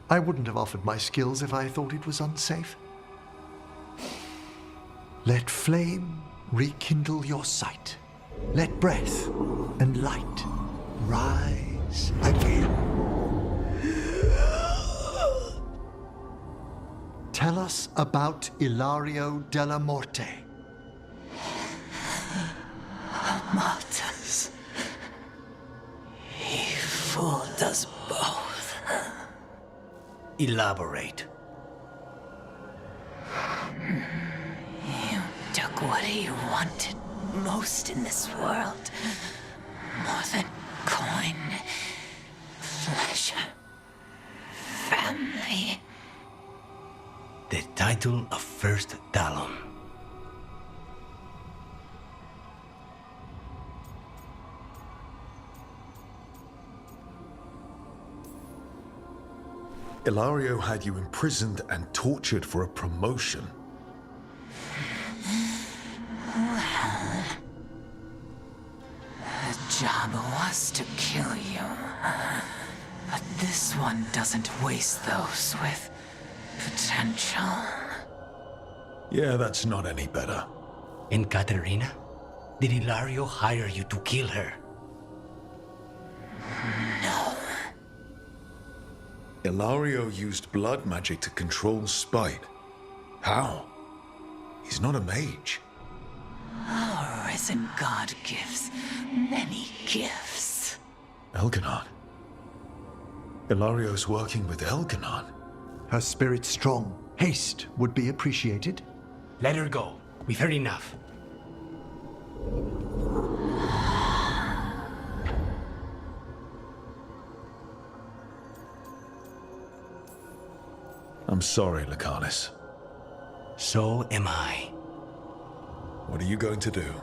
I wouldn't have offered my skills if I thought it was unsafe. Let flame rekindle your sight. Let breath and light rise again. Tell us about Ilario della Morte. Martyrs. He fooled us both. Elaborate. You took what he wanted most in this world. More than coin, pleasure, family. The title of First Talon. Ilario had you imprisoned and tortured for a promotion. Well, the job was to kill you. But this one doesn't waste those with potential. Yeah, that's not any better. And Katerina? Did Ilario hire you to kill her? No. Ilario used blood magic to control spite. How? He's not a mage. Our risen god gives many gifts. Elganon. Ilario's working with Elganon. Her spirit strong. Haste would be appreciated. Let her go. We've heard enough. I'm sorry, Lucanus. So am I. What are you going to do?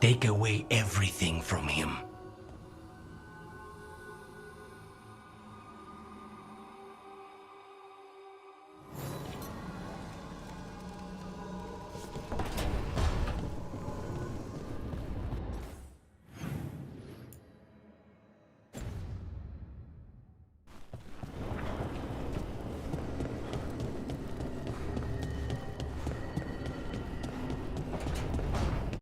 Take away everything from him.